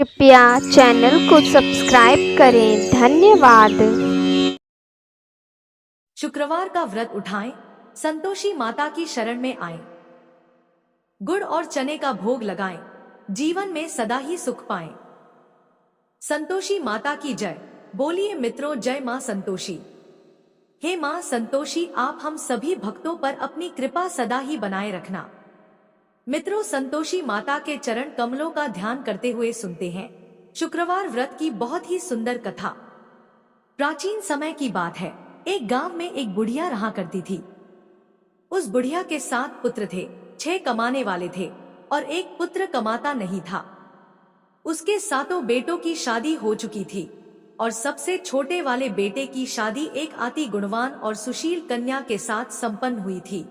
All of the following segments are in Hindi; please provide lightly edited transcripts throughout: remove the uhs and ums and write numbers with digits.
कृपया चैनल को सब्सक्राइब करें। धन्यवाद। शुक्रवार का व्रत उठाएं, संतोषी माता की शरण में आएं। गुड़ और चने का भोग लगाएं, जीवन में सदा ही सुख पाएं। संतोषी माता की जय। बोलिए मित्रों, जय मां संतोषी। हे मां संतोषी, आप हम सभी भक्तों पर अपनी कृपा सदा ही बनाए रखना। मित्रों, संतोषी माता के चरण कमलों का ध्यान करते हुए सुनते हैं शुक्रवार व्रत की बहुत ही सुंदर कथा। प्राचीन समय की बात है। एक गांव में एक बुढ़िया रहा करती थी। उस बुढ़िया के 7 पुत्र थे। 6 कमाने वाले थे और एक पुत्र कमाता नहीं था। उसके 7 बेटों की शादी हो चुकी थी और सबसे छोटे वाले बेटे की शादी एक अति गुणवान और सुशील कन्या के साथ संपन्न हुई थी।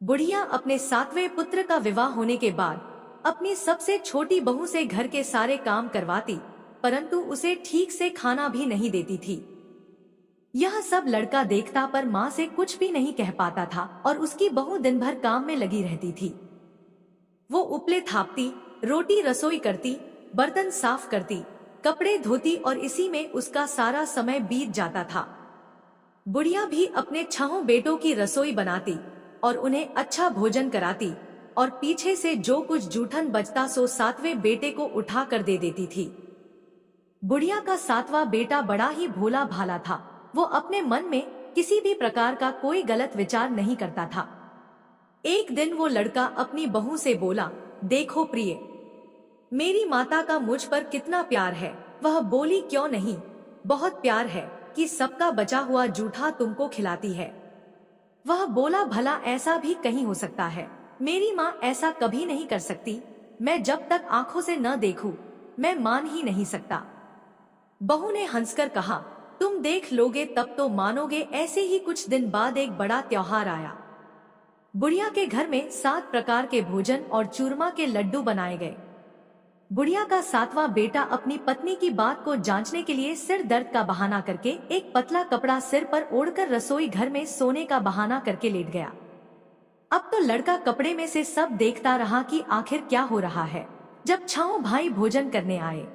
बुढ़िया अपने 7वें पुत्र का विवाह होने के बाद अपनी सबसे छोटी बहू से घर के सारे काम करवाती, परंतु उसे ठीक से खाना भी नहीं देती थी। यह सब लड़का देखता पर माँ से कुछ भी नहीं कह पाता था और उसकी बहू दिन भर काम में लगी रहती थी। वो उपले थापती, रोटी रसोई करती, बर्तन साफ करती, कपड़े धोती और इसी में उसका सारा समय बीत जाता था। बुढ़िया भी अपने 6 बेटों की रसोई बनाती और उन्हें अच्छा भोजन कराती और पीछे से जो कुछ जूठन बचता सो 7वें बेटे को उठा कर दे देती थी। बुढ़िया का 7वां बेटा बड़ा ही भोला भाला था। वो अपने मन में किसी भी प्रकार का कोई गलत विचार नहीं करता था। एक दिन वो लड़का अपनी बहू से बोला, देखो प्रिय, मेरी माता का मुझ पर कितना प्यार है। वह बोली, क्यों नहीं, बहुत प्यार है कि सबका बचा हुआ जूठा तुमको खिलाती है। वह बोला, भला ऐसा भी कहीं हो सकता है? मेरी माँ ऐसा कभी नहीं कर सकती। मैं जब तक आंखों से न देखूं, मैं मान ही नहीं सकता। बहू ने हंसकर कहा, तुम देख लोगे तब तो मानोगे। ऐसे ही कुछ दिन बाद एक बड़ा त्योहार आया। बुढ़िया के घर में 7 प्रकार के भोजन और चूरमा के लड्डू बनाए गए। बुढ़िया का 7वां बेटा अपनी पत्नी की बात को जांचने के लिए सिर दर्द का बहाना करके एक पतला कपड़ा सिर पर ओढ़कर रसोई घर में सोने का बहाना करके लेट गया। अब तो लड़का कपड़े में से सब देखता रहा कि आखिर क्या हो रहा है। जब 6 भाई भोजन करने आए,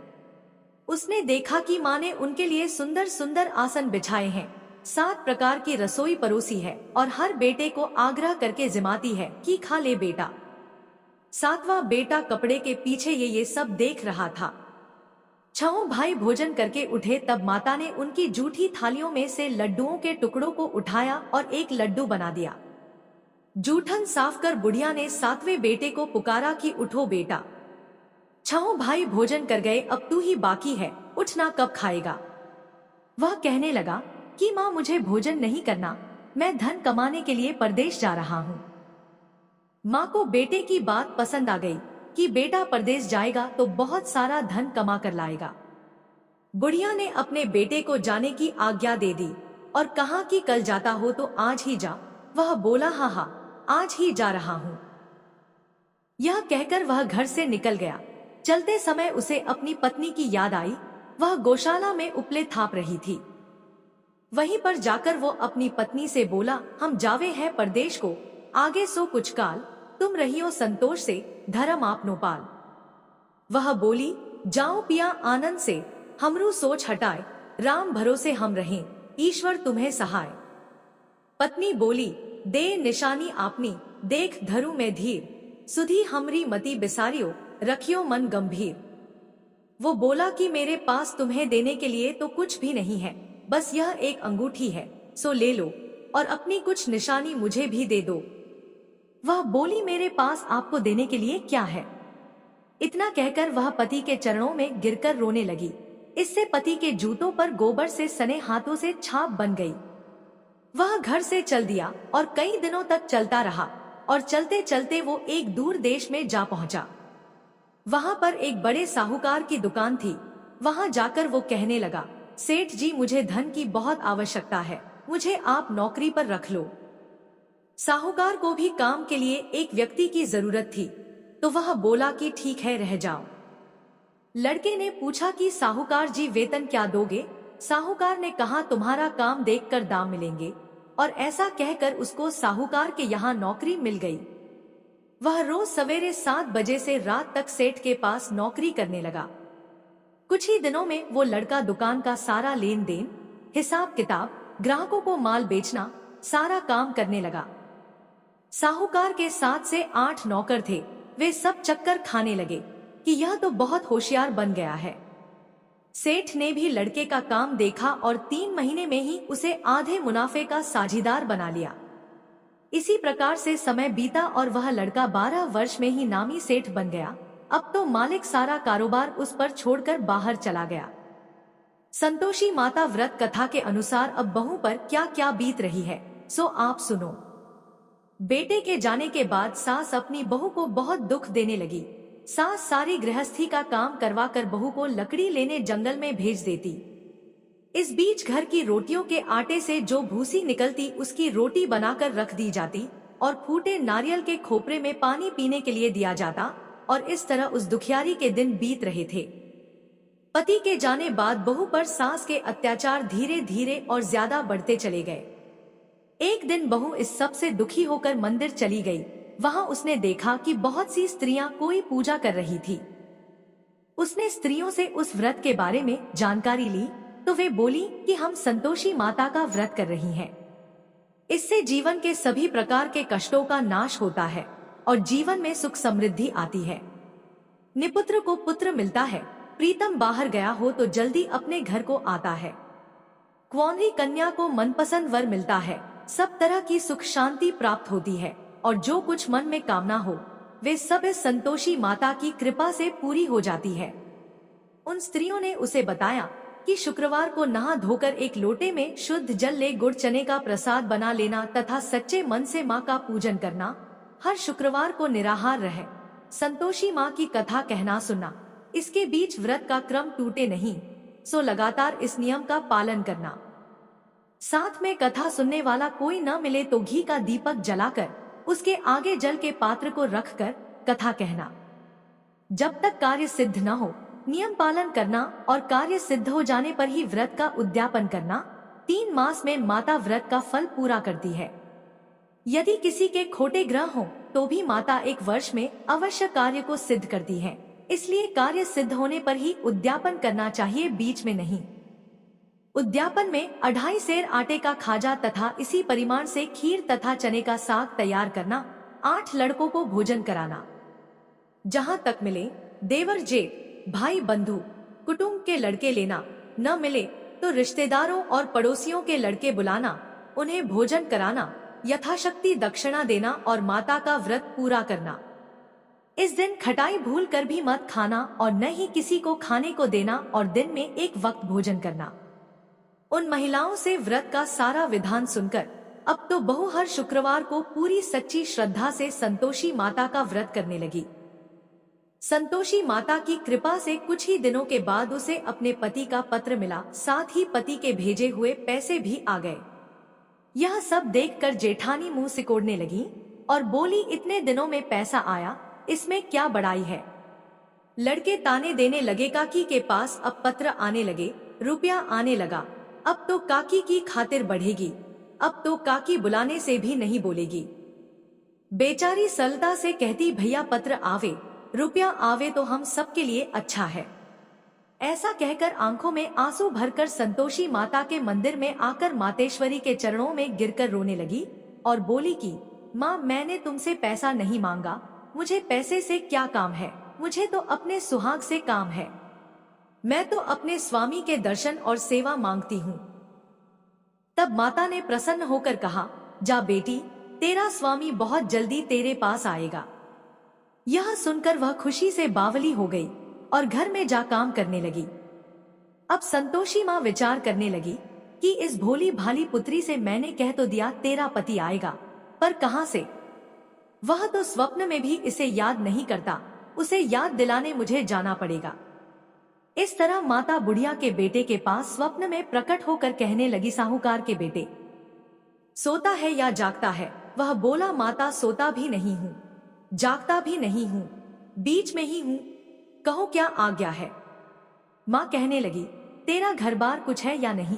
उसने देखा कि माँ ने उनके लिए सुंदर सुंदर आसन बिछाए हैं, 7 प्रकार की रसोई परोसी है और हर बेटे को आग्रह करके जिमाती है कि खा ले बेटा। 7वां बेटा कपड़े के पीछे ये सब देख रहा था। 6 भाई भोजन करके उठे तब माता ने उनकी जूठी थालियों में से लड्डुओं के टुकड़ों को उठाया और एक लड्डू बना दिया। जूठन साफ कर बुढ़िया ने 7वें बेटे को पुकारा कि उठो बेटा, 6 भाई भोजन कर गए, अब तू ही बाकी है, उठना कब खाएगा? वह कहने लगा कि माँ, मुझे भोजन नहीं करना, मैं धन कमाने के लिए परदेश जा रहा हूँ। माँ को बेटे की बात पसंद आ गई कि बेटा परदेश जाएगा तो बहुत सारा धन कमा कर लाएगा। बुढ़िया ने अपने बेटे को जाने की आज्ञा दे दी और कहा कि कल जाता हो तो आज ही जा। वह बोला, हाँ हाँ, आज ही जा रहा हूँ। यह कहकर वह घर से निकल गया। चलते समय उसे अपनी पत्नी की याद आई। वह गौशाला में उपले थाप रही थी। वहीं पर जाकर वो अपनी पत्नी से बोला, हम जावे हैं परदेश को, आगे सो कुछ काल, तुम रहियो संतोष से, धर्म आपनो पाल। वह बोली, जाओ पिया आनंद से, हमरू सोच हटाए, राम भरोसे हम रहें, ईश्वर तुम्हें सहाय। पत्नी बोली, दे निशानी आपनी, देख धरू में धीर, सुधी हमरी मति बिसारियो, रखियो मन गंभीर। वो बोला कि मेरे पास तुम्हें देने के लिए तो कुछ भी नहीं है, बस यह एक अंगूठी है, सो ले लो और अपनी कुछ निशानी मुझे भी दे दो। वह बोली, मेरे पास आपको देने के लिए क्या है? इतना कहकर वह पति के चरणों में गिरकर रोने लगी। इससे पति के जूतों पर गोबर से सने हाथों से छाप बन गई। वह घर से चल दिया और कई दिनों तक चलता रहा और चलते चलते वो एक दूर देश में जा पहुंचा। वहां पर एक बड़े साहूकार की दुकान थी। वहां जाकर वो कहने लगा, सेठ जी, मुझे धन की बहुत आवश्यकता है, मुझे आप नौकरी पर रख लो। साहूकार को भी काम के लिए एक व्यक्ति की जरूरत थी, तो वह बोला कि ठीक है, रह जाओ। लड़के ने पूछा कि साहूकार जी, वेतन क्या दोगे? साहूकार ने कहा, तुम्हारा काम देखकर दाम मिलेंगे, और ऐसा कहकर उसको साहूकार के यहाँ नौकरी मिल गई। वह रोज सवेरे 7 बजे से रात तक सेठ के पास नौकरी करने लगा। कुछ ही दिनों में वो लड़का दुकान का सारा लेन देन, हिसाब किताब, ग्राहकों को माल बेचना, सारा काम करने लगा। साहूकार के 7 से 8 नौकर थे। वे सब चक्कर खाने लगे कि यह तो बहुत होशियार बन गया है। सेठ ने भी लड़के का काम देखा और 3 महीने में ही उसे आधे मुनाफे का साझीदार बना लिया। इसी प्रकार से समय बीता और वह लड़का 12 वर्ष में ही नामी सेठ बन गया। अब तो मालिक सारा कारोबार उस पर छोड़कर बाहर चला गया। संतोषी माता व्रत कथा के अनुसार अब बहू पर क्या क्या बीत रही है, सो आप सुनो। बेटे के जाने के बाद सास अपनी बहू को बहुत दुख देने लगी। सास सारी गृहस्थी का काम करवा कर बहू को लकड़ी लेने जंगल में भेज देती। इस बीच घर की रोटियों के आटे से जो भूसी निकलती उसकी रोटी बनाकर रख दी जाती और फूटे नारियल के खोपरे में पानी पीने के लिए दिया जाता और इस तरह उस दुखियारी के दिन बीत रहे थे। पति के जाने बाद बहू पर सास के अत्याचार धीरे धीरे और ज्यादा बढ़ते चले गए। एक दिन बहू इस सब से दुखी होकर मंदिर चली गई। वहां उसने देखा कि बहुत सी स्त्रियां कोई पूजा कर रही थी। उसने स्त्रियों से उस व्रत के बारे में जानकारी ली तो वे बोली कि हम संतोषी माता का व्रत कर रही हैं। इससे जीवन के सभी प्रकार के कष्टों का नाश होता है और जीवन में सुख समृद्धि आती है। निपुत्र को पुत्र मिलता है, प्रीतम बाहर गया हो तो जल्दी अपने घर को आता है, कुंवारी कन्या को मनपसंद वर मिलता है, सब तरह की सुख शांति प्राप्त होती है और जो कुछ मन में कामना हो वे सब इस संतोषी माता की कृपा से पूरी हो जाती है। उन स्त्रियों ने उसे बताया कि शुक्रवार को नहा धोकर एक लोटे में शुद्ध जल ले गुड़ चने का प्रसाद बना लेना तथा सच्चे मन से माँ का पूजन करना, हर शुक्रवार को निराहार रहे, संतोषी माँ की कथा कहना सुनना, इसके बीच व्रत का क्रम टूटे नहीं, सो लगातार इस नियम का पालन करना। साथ में कथा सुनने वाला कोई न मिले तो घी का दीपक जलाकर उसके आगे जल के पात्र को रखकर कथा कहना। जब तक कार्य सिद्ध न हो नियम पालन करना और कार्य सिद्ध हो जाने पर ही व्रत का उद्यापन करना। 3 मास में माता व्रत का फल पूरा करती है। यदि किसी के खोटे ग्रह हो तो भी माता 1 वर्ष में अवश्य कार्य को सिद्ध करती है, इसलिए कार्य सिद्ध होने पर ही उद्यापन करना चाहिए, बीच में नहीं। उद्यापन में 2.5 सेर आटे का खाजा तथा इसी परिमाण से खीर तथा चने का साग तैयार करना, 8 लड़कों को भोजन कराना। जहाँ तक मिले देवर जेठ भाई बंधु कुटुंब के लड़के लेना, न मिले तो रिश्तेदारों और पड़ोसियों के लड़के बुलाना, उन्हें भोजन कराना, यथाशक्ति दक्षिणा देना और माता का व्रत पूरा करना। इस दिन खटाई भूल कर भी मत खाना और न ही किसी को खाने को देना और दिन में 1 वक्त भोजन करना। उन महिलाओं से व्रत का सारा विधान सुनकर अब तो बहू हर शुक्रवार को पूरी सच्ची श्रद्धा से संतोषी माता का व्रत करने लगी। संतोषी माता की कृपा से कुछ ही दिनों के बाद उसे अपने पति का पत्र मिला, साथ ही पति के भेजे हुए पैसे भी आ गए। यह सब देखकर जेठानी मुंह सिकोड़ने लगी और बोली, इतने दिनों में पैसा आया, इसमें क्या बड़ाई है। लड़के ताने देने लगे, काकी के पास अब पत्र आने लगे, रुपया आने लगा, अब तो काकी की खातिर बढ़ेगी, अब तो काकी बुलाने से भी नहीं बोलेगी। बेचारी सरलता से कहती, भैया पत्र आवे, रुपया आवे तो हम सबके लिए अच्छा है। ऐसा कहकर आंखों में आंसू भरकर संतोषी माता के मंदिर में आकर मातेश्वरी के चरणों में गिरकर रोने लगी और बोली कि माँ, मैंने तुमसे पैसा नहीं मांगा, मुझे पैसे से क्या काम है, मुझे तो अपने सुहाग से काम है। मैं तो अपने स्वामी के दर्शन और सेवा मांगती हूँ। तब माता ने प्रसन्न होकर कहा, जा बेटी, तेरा स्वामी बहुत जल्दी तेरे पास आएगा। यह सुनकर वह खुशी से बावली हो गई और घर में जा काम करने लगी। अब संतोषी माँ विचार करने लगी कि इस भोली भाली पुत्री से मैंने कह तो दिया तेरा पति आएगा, पर कहां से, वह तो स्वप्न में भी इसे याद नहीं करता, उसे याद दिलाने मुझे जाना पड़ेगा। इस तरह माता बुढ़िया के बेटे के पास स्वप्न में प्रकट होकर कहने लगी, साहूकार के बेटे सोता है या जागता है। वह बोला, माता सोता भी नहीं हूँ, जागता भी नहीं हूँ, बीच में ही हूँ, कहो क्या आज्ञा है। माँ कहने लगी, तेरा घर बार कुछ है या नहीं।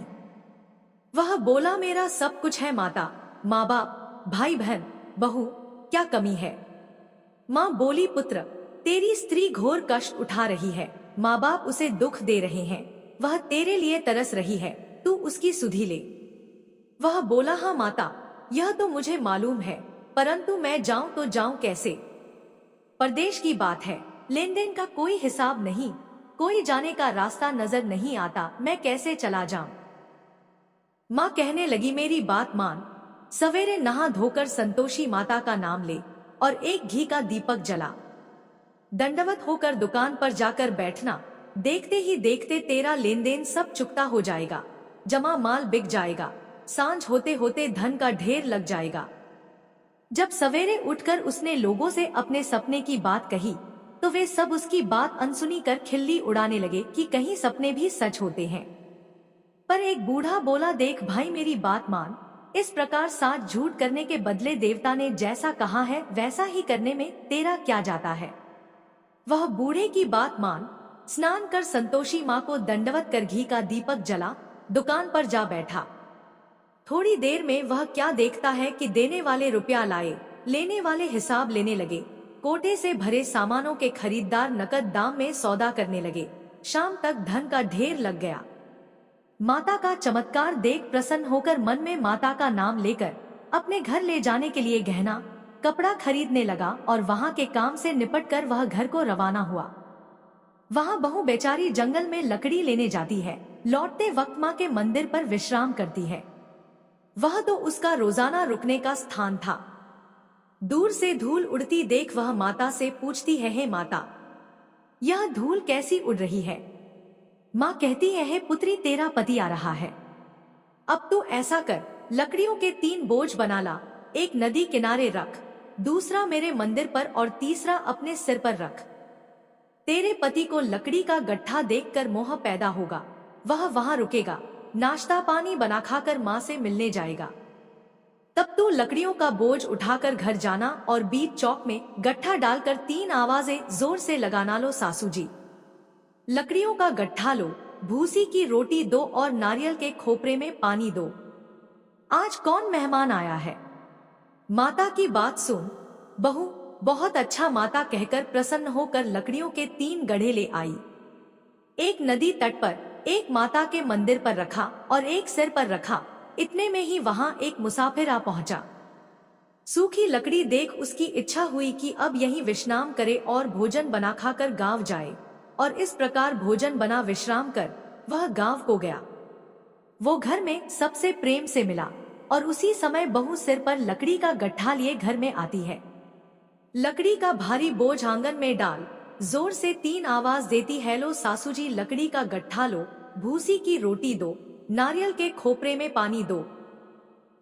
वह बोला, मेरा सब कुछ है माता, माँ बाप, भाई बहन, बहू, क्या कमी है। माँ बोली, पुत्र, तेरी स्त्री घोर कष्ट उठा रही है, माँ बाप उसे दुख दे रहे हैं, वह तेरे लिए तरस रही है, तू उसकी सुधि ले। वह बोला, हाँ माता, यह तो मुझे मालूम है, परंतु मैं जाऊं तो जाऊं कैसे? परदेश की बात है, लेन देन का कोई हिसाब नहीं, कोई जाने का रास्ता नजर नहीं आता, मैं कैसे चला जाऊं? माँ कहने लगी, मेरी बात मान, सवेरे नहा धोकर संतोषी माता का नाम ले और एक घी का दीपक जला। दंडवत होकर दुकान पर जाकर बैठना, देखते ही देखते तेरा लेन देन सब चुकता हो जाएगा, जमा माल बिक जाएगा, सांझ होते होते धन का ढेर लग जाएगा। जब सवेरे उठकर उसने लोगों से अपने सपने की बात कही तो वे सब उसकी बात अनसुनी कर खिल्ली उड़ाने लगे कि कहीं सपने भी सच होते हैं। पर एक बूढ़ा बोला, देख भाई, मेरी बात मान, इस प्रकार साथ झूठ करने के बदले देवता ने जैसा कहा है वैसा ही करने में तेरा क्या जाता है? वह बूढ़े की बात मान, स्नान कर संतोषी माँ को दंडवत कर घी का दीपक जला दुकान पर जा बैठा। थोड़ी देर में वह क्या देखता है कि देने वाले रुपया लाए, लेने वाले हिसाब लेने लगे, कोटे से भरे सामानों के खरीदार नकद दाम में सौदा करने लगे, शाम तक धन का ढेर लग गया। माता का चमत्कार देख प्रसन्न होकर मन में माता का नाम लेकर अपने घर ले जाने के लिए गहना कपड़ा खरीदने लगा और वहां के काम से निपटकर वह घर को रवाना हुआ। वहां बहू बेचारी जंगल में लकड़ी लेने जाती है, लौटते वक्त माँ के मंदिर पर विश्राम करती है। वह तो उसका रोजाना रुकने का स्थान था। दूर से धूल उड़ती देख वह माता से पूछती है, हे माता, यह धूल कैसी उड़ रही है? माँ कहती है, हे पुत्री, तेरा पति आ रहा है। अब तू ऐसा कर, लकड़ियों के 3 बोझ बना ला, एक नदी किनारे रख, दूसरा मेरे मंदिर पर और तीसरा अपने सिर पर रख। तेरे पति को लकड़ी का गट्ठा देखकर मोह पैदा होगा, वह वहां रुकेगा, नाश्ता पानी बना खाकर माँ से मिलने जाएगा। तब तू लकड़ियों का बोझ उठाकर घर जाना और बीच चौक में गट्ठा डालकर 3 आवाजें जोर से लगाना, लो सासू जी, लकड़ियों का गट्ठा लो, भूसी की रोटी दो और नारियल के खोपरे में पानी दो। आज कौन मेहमान आया है? माता की बात सुन बहू, बहुत अच्छा माता कहकर प्रसन्न होकर लकड़ियों के 3 गढ़े ले आई। एक नदी तट पर, एक माता के मंदिर पर रखा और एक सिर पर रखा। इतने में ही वहां एक मुसाफिर आ पहुंचा। सूखी लकड़ी देख उसकी इच्छा हुई कि अब यहीं विश्राम करे और भोजन बना खाकर गांव जाए, और इस प्रकार भोजन बना विश्राम कर वह गांव को गया। वो घर में सबसे प्रेम से मिला और उसी समय बहू सिर पर लकड़ी का गट्ठा लिए घर में आती है। लकड़ी का भारी बोझ आंगन में डाल जोर से 3 आवाज देती है, लो सासू जी, लकड़ी का गट्ठा लो, भूसी की रोटी दो, नारियल के खोपरे में पानी दो।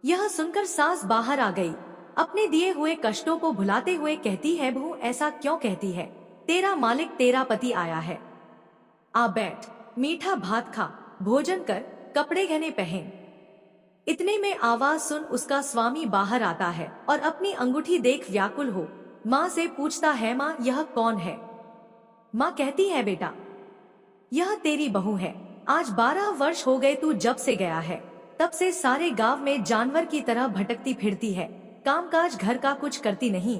यह सुनकर सास बाहर आ गई। अपने दिए हुए कष्टों को भुलाते हुए कहती है, बहू ऐसा क्यों कहती है? तेरा मालिक, तेरा पति आया है। आ बैठ, मीठा भात खा, भोजन कर, कपड़े गहने पहन। इतने में आवाज सुन उसका स्वामी बाहर आता है और अपनी अंगूठी देख व्याकुल हो माँ से पूछता है, माँ यह कौन है? माँ कहती है, बेटा यह तेरी बहू है। आज 12 वर्ष हो गए तू जब से गया है, तब से सारे गांव में जानवर की तरह भटकती फिरती है, कामकाज घर का कुछ करती नहीं,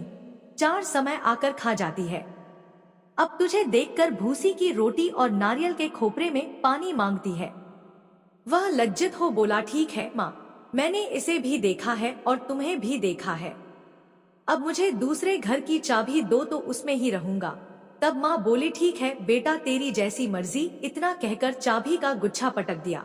4 समय आकर खा जाती है। अब तुझे देखकर भूसी की रोटी और नारियल के खोपरे में पानी मांगती है। वह लज्जित हो बोला, ठीक है माँ, मैंने इसे भी देखा है और तुम्हें भी देखा है। अब मुझे दूसरे घर की चाबी दो तो उसमें ही रहूंगा। तब माँ बोली, ठीक है बेटा, तेरी जैसी मर्जी। इतना कहकर चाबी का गुच्छा पटक दिया।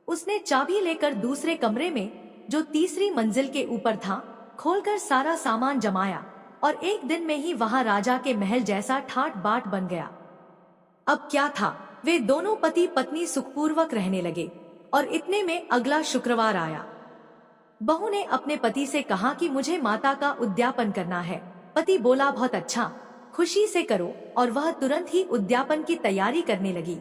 उसने चाबी लेकर दूसरे कमरे में, जो तीसरी मंजिल के ऊपर था, खोलकर सारा सामान जमाया और एक दिन में ही वहां राजा के महल जैसा ठाट बाट बन गया। अब क्या था, वे दोनों पति पत्नी सुखपूर्वक रहने लगे और इतने में अगला शुक्रवार आया। बहू ने अपने पति से कहा कि मुझे माता का उद्यापन करना है। पति बोला, बहुत अच्छा, खुशी से करो, और वह तुरंत ही उद्यापन की तैयारी करने लगी।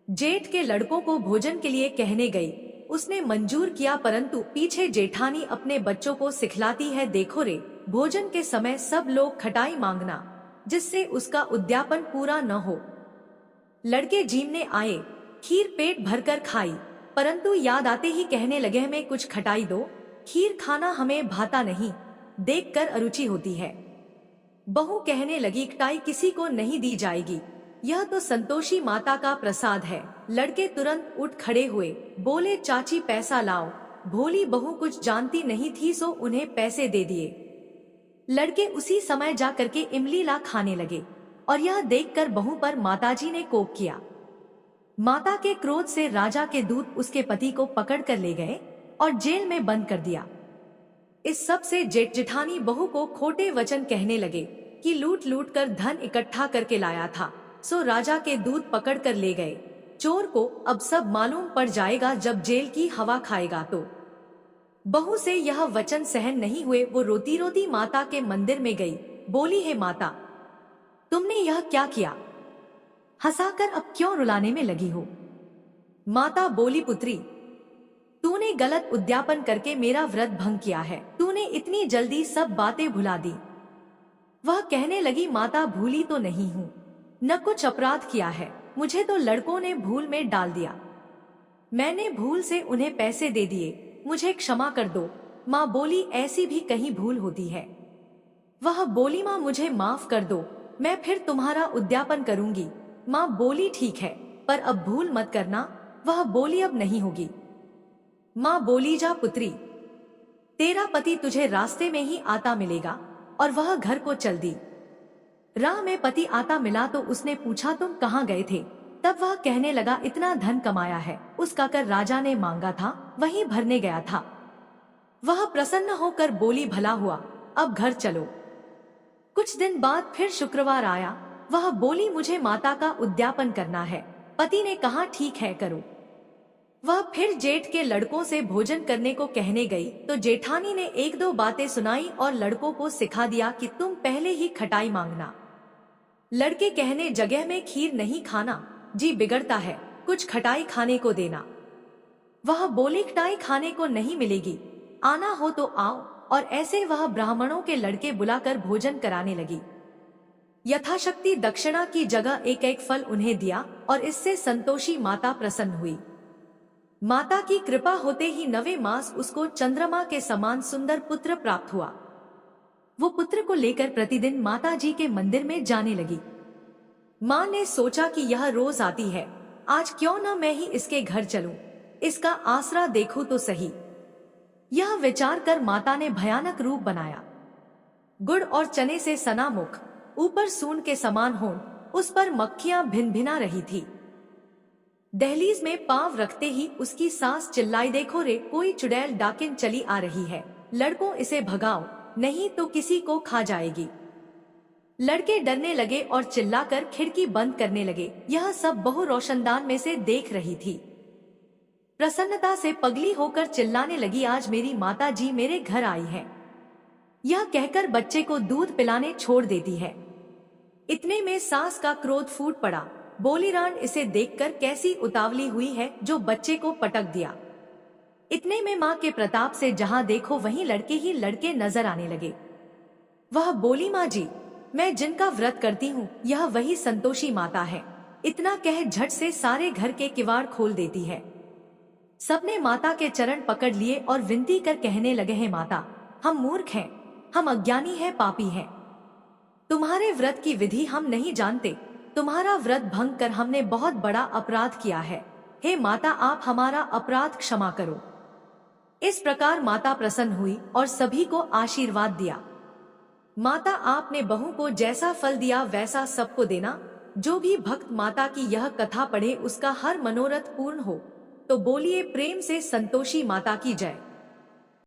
जेठ के लड़कों को भोजन के लिए कहने गई। उसने मंजूर किया, परंतु पीछे जेठानी अपने बच्चों को सिखलाती है, देखो रे, भोजन के समय सब लोग खटाई मांगना, जिससे उसका उद्यापन पूरा न हो। लड़के जीमने आए, खीर पेट भरकर खाई, परंतु याद आते ही कहने लगे, हमें कुछ खटाई दो, खीर खाना हमें भाता नहीं, देखकर अरुचि होती है। बहू कहने लगी, कटाई किसी को नहीं दी जाएगी, यह तो संतोषी माता का प्रसाद है। लड़के तुरंत उठ खड़े हुए, बोले, चाची पैसा लाओ। भोली बहू कुछ जानती नहीं थी, सो उन्हें पैसे दे दिए। लड़के उसी समय जा करके इमली ला खाने लगे और यह देखकर बहू पर माताजी ने कोप किया। माता के क्रोध से राजा के दूत उसके पति को पकड़ कर ले गए और जेल में बंद कर दिया। इस सब से जेठ जेठानी बहू को खोटे वचन कहने लगे कि लूट लूट कर धन इकट्ठा करके लाया था, सो राजा के दूत पकड़ कर ले गए। चोर को अब सब मालूम पड़ जाएगा जब जेल की हवा खाएगा तो। बहू से यह वचन सहन नहीं हुए, वो रोती रोती माता के मंदिर में गई। बोली, हे माता, तुमने यह क्या किया? हंसाकर अब क्यों रुलाने में लगी हो? माता बोली, पुत्री, तूने गलत उद्यापन करके मेरा व्रत भंग किया है। तूने इतनी जल्दी सब बातें भुला दी। वह कहने लगी, माता, भूली तो नहीं हूँ, न कुछ अपराध किया है, मुझे तो लड़कों ने भूल में डाल दिया। मैंने भूल से उन्हें पैसे दे दिए, मुझे क्षमा कर दो। माँ बोली, ऐसी भी कहीं भूल होती है। वह बोली, माँ मुझे माफ कर दो, मैं फिर तुम्हारा उद्यापन करूंगी। माँ बोली, ठीक है, पर अब भूल मत करना। वह बोली, अब नहीं होगी। माँ बोली, जा पुत्री, तेरा पति तुझे रास्ते में ही आता मिलेगा। और वह घर को चल दी। राह में पति आता मिला तो उसने पूछा, तुम कहाँ गए थे? तब वह कहने लगा, इतना धन कमाया है, उसका कर राजा ने मांगा था, वहीं भरने गया था। वह प्रसन्न होकर बोली, भला हुआ, अब घर चलो। कुछ दिन बाद फिर शुक्रवार आया। वह बोली, मुझे माता का उद्यापन करना है। पति ने कहा, ठीक है, करो। वह फिर जेठ के लड़कों से भोजन करने को कहने गई तो जेठानी ने एक दो बातें सुनाई और लड़कों को सिखा दिया कि तुम पहले ही खटाई मांगना। लड़के कहने, जगह में खीर नहीं खाना, जी बिगड़ता है, कुछ खटाई खाने को देना। वह बोली, खटाई खाने को नहीं मिलेगी, आना हो तो आओ। और ऐसे वह ब्राह्मणों के लड़के बुलाकर भोजन कराने लगी। यथाशक्ति दक्षिणा की जगह एक एक फल उन्हें दिया और इससे संतोषी माता प्रसन्न हुई। माता की कृपा होते ही 9वें मास उसको चंद्रमा के समान सुंदर पुत्र प्राप्त हुआ। वो पुत्र को लेकर प्रतिदिन माता जी के मंदिर में जाने लगी। माँ ने सोचा कि यह रोज आती है, आज क्यों न मैं ही इसके घर चलूं, इसका आसरा देखूं तो सही। यह विचार कर माता ने भयानक रूप बनाया। गुड़ और चने से सना मुख, ऊपर सूंड के समान होंठ, उस पर मक्खियां भिन भिना रही थी। दहलीज में पांव रखते ही उसकी सास चिल्लाई, देखो रे, कोई चुड़ैल डाकिन चली आ रही है, लड़कों इसे भगाओ, नहीं तो किसी को खा जाएगी। लड़के डरने लगे और चिल्लाकर खिड़की बंद करने लगे। यह सब बहू रोशनदान में से देख रही थी। प्रसन्नता से पगली होकर चिल्लाने लगी, आज मेरी माता जी मेरे घर आई है। यह कहकर बच्चे को दूध पिलाने छोड़ देती है। इतने में सास का क्रोध फूट पड़ा। बोली, रान, इसे देखकर कैसी उतावली हुई है जो बच्चे को पटक दिया। इतने में माँ के प्रताप से जहाँ देखो वहीं लड़के ही लड़के नजर आने लगे। वह बोली, माँ जी, मैं जिनका व्रत करती हूँ यह वही संतोषी माता है। इतना कह झट से सारे घर के किवाड़ खोल देती है। सबने माता के चरण पकड़ लिए और विनती कर कहने लगे, हैं माता, हम मूर्ख हैं, हम अज्ञानी हैं, पापी हैं। तुम्हारे व्रत की विधि हम नहीं जानते। तुम्हारा व्रत भंग कर हमने बहुत बड़ा अपराध किया है। हे माता, आप हमारा अपराध क्षमा करो। इस प्रकार माता प्रसन्न हुई और सभी को आशीर्वाद दिया। माता, आपने बहू को जैसा फल दिया वैसा सबको देना। जो भी भक्त माता की यह कथा पढ़े उसका हर मनोरथ पूर्ण हो। तो बोलिए प्रेम से संतोषी माता की जय।